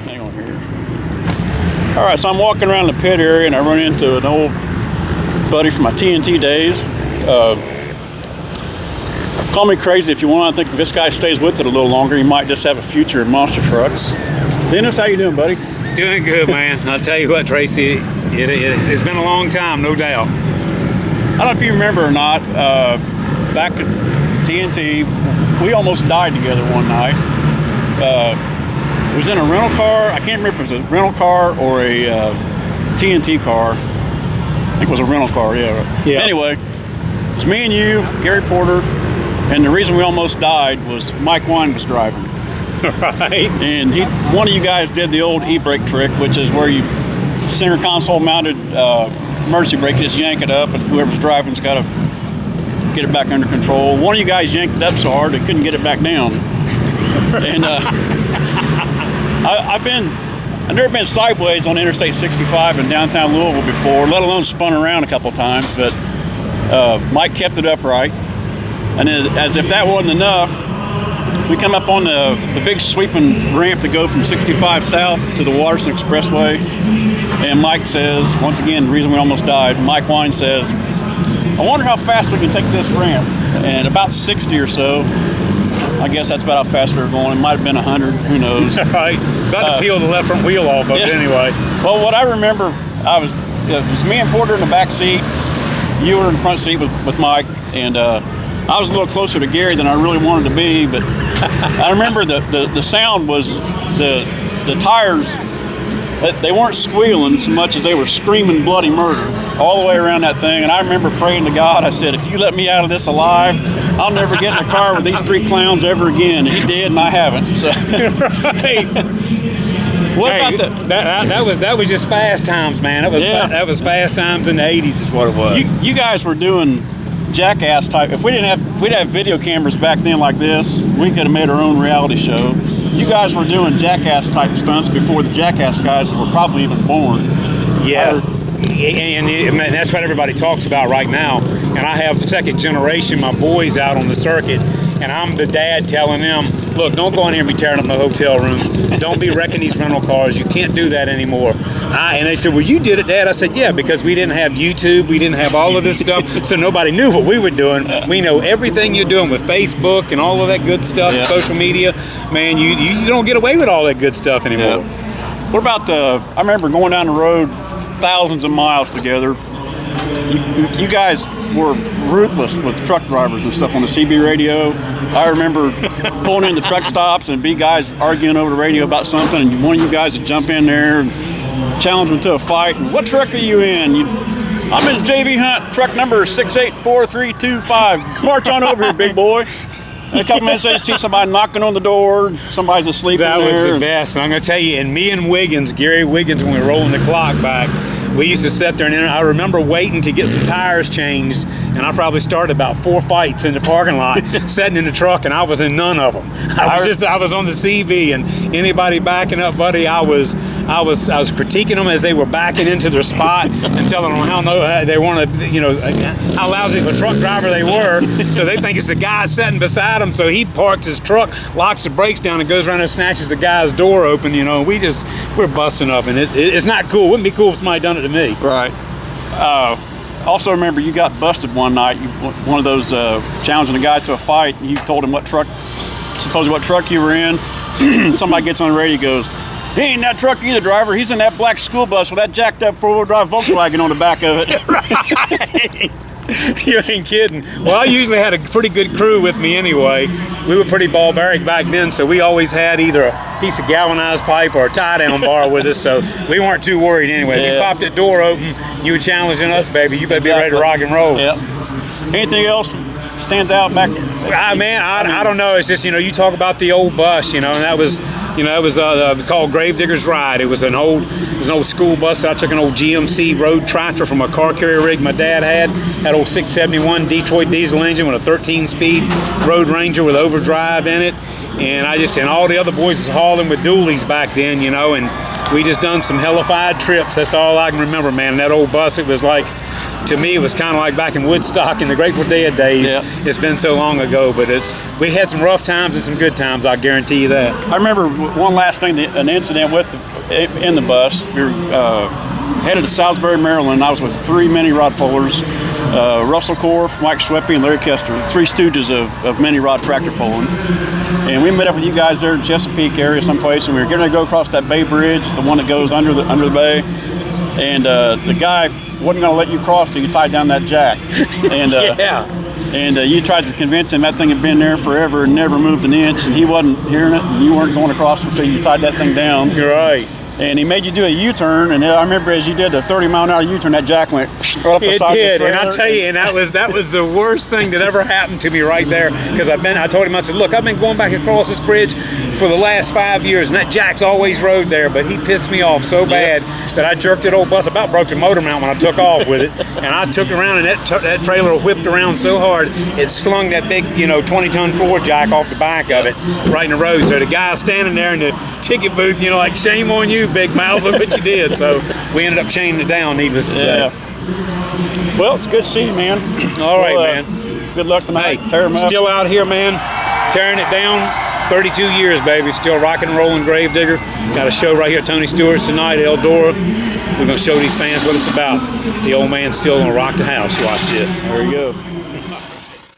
Hang on here. All right, so I'm walking around the pit area and I run into an old buddy from my TNT days. Call me crazy if you want. I think if this guy stays with it a little longer, he might just have a future in monster trucks. Dennis, how you doing, buddy? Doing good, man. I'll tell you what, Tracy, it's been a long time, no doubt. I don't know if you remember or not, back at TNT, we almost died together one night. It was in a rental car. I can't remember if it was a rental car or a TNT car. I think it was a rental car, yeah. Anyway, it was me and you, Gary Porter, and the reason we almost died was Mike Wine was driving. Right. And one of you guys did the old e-brake trick, which is where you center console mounted emergency brake, you just yank it up, and whoever's driving's got to get it back under control. One of you guys yanked it up so hard they couldn't get it back down. And I've never been sideways on Interstate 65 in downtown Louisville before, let alone spun around a couple times, but Mike kept it upright. And as if that wasn't enough, we come up on the big sweeping ramp to go from 65 south to the Waterson Expressway, and Mike says, once again, the reason we almost died, Mike Wine says, I wonder how fast we can take this ramp. And about 60 or so, I guess that's about how fast we were going. It might have been 100, who knows. Right, it's about to peel the left front wheel off of it anyway. Well, what I remember, it was me and Porter in the back seat, you were in the front seat with Mike, and I was a little closer to Gary than I really wanted to be, but I remember the sound was the tires, they weren't squealing so much as they were screaming bloody murder all the way around that thing. And I remember praying to God, I said, if you let me out of this alive, I'll never get in a car with these three clowns ever again. And he did, and I haven't. So. Right. What about that was just fast times, man. That was fast times in the 80s is what it was. You guys were doing jackass type. If we'd have video cameras back then like this, we could have made our own reality show. You guys were doing jackass type stunts before the jackass guys were probably even born. Yeah. And that's what everybody talks about right now. And I have second generation, my boys out on the circuit, and I'm the dad telling them, look, don't go in here and be tearing up my hotel rooms. Don't be wrecking these rental cars. You can't do that anymore. And they said, well, you did it, Dad. I said, yeah, because we didn't have YouTube. We didn't have all of this stuff, so nobody knew what we were doing. We know everything you're doing with Facebook and all of that good stuff, social media. Man, you don't get away with all that good stuff anymore. Yeah. What about I remember going down the road thousands of miles together. You guys were ruthless with truck drivers and stuff on the CB radio. I remember pulling in the truck stops and guys arguing over the radio about something, and one of you guys would jump in there and challenge them to a fight. And what truck are you in? I'm in JB Hunt, truck number 684325. March on over here, big boy. And a couple minutes later, you see somebody knocking on the door. Somebody's asleep in there. That was the best. And I'm going to tell you, and me and Gary Wiggins, when we were rolling the clock back, we used to sit there, and I remember waiting to get some tires changed, and I probably started about 4 fights in the parking lot, sitting in the truck, and I was in none of them. I was on the CV, and anybody backing up, buddy, I was critiquing them as they were backing into their spot and telling them how they want to, how lousy of a truck driver they were. So they think it's the guy sitting beside him. So he parks his truck, locks the brakes down, and goes around and snatches the guy's door open. We're busting up, and it's not cool. It wouldn't be cool if somebody done it to me. Right. Also remember, you got busted one night. One of those challenging a guy to a fight. You told him what truck you were in. Somebody gets on the radio, goes, he ain't in that truck either, driver. He's in that black school bus with that jacked up 4-wheel drive Volkswagen on the back of it. Right. You ain't kidding. Well, I usually had a pretty good crew with me anyway. We were pretty barbaric back then, so we always had either a piece of galvanized pipe or a tie-down bar with us, so we weren't too worried anyway. If you popped that door open, you were challenging us, baby. You better be ready to rock and roll. Yep. Anything else stands out back? I don't know. It's just, you talk about the old bus, and that was, it was called Gravedigger's Ride. It was an old school bus. I took an old GMC road tractor from a car carrier rig my dad had old 671 Detroit diesel engine with a 13-speed Road Ranger with overdrive in it. And all the other boys was hauling with dualies back then, and we just done some hellified trips. That's all I can remember, man. That old bus, it was like, to me, it was kind of like back in Woodstock in the Grateful Dead days. Yeah. It's been so long ago, but we had some rough times and some good times, I guarantee you that. I remember one last thing, an incident in the bus. We were headed to Salisbury, Maryland. I was with 3 mini rod pullers, Russell Korf, Mike Schweppe, and Larry Kester, the 3 stooges of mini rod tractor pulling. And we met up with you guys there in Chesapeake area someplace, and we were going to go across that bay bridge, the one that goes under the bay. And the guy wasn't going to let you cross till you tied down that jack. And Yeah. And you tried to convince him that thing had been there forever and never moved an inch, and he wasn't hearing it, and you weren't going across until you tied that thing down. You're right. And he made you do a U-turn, and I remember as you did a 30-mile-an-hour U-turn, that jack went right off the It side did, of the and I trailer. tell you, and that was the worst thing that ever happened to me right there. Because I told him, I said, look, I've been going back across this bridge for the last 5 years, and that jack's always rode there. But he pissed me off so bad that I jerked that old bus, about broke the motor mount when I took off with it, and I took it around, and that trailer whipped around so hard it slung that big 20-ton Ford jack off the back of it right in the road. So the guy standing there in the ticket booth, like, shame on you, big mouth, look what you did. So we ended up chaining it down, needless to say. Well, it's good to see you, man. All right, Well, man. Good luck tonight. Hey, Tear 'em up. still out here, man, tearing it down. 32 years, baby. Still rocking and rolling Gravedigger. Got a show right here at Tony Stewart's tonight at Eldora. We're going to show these fans what it's about. The old man's still going to rock the house. Watch this. There you go.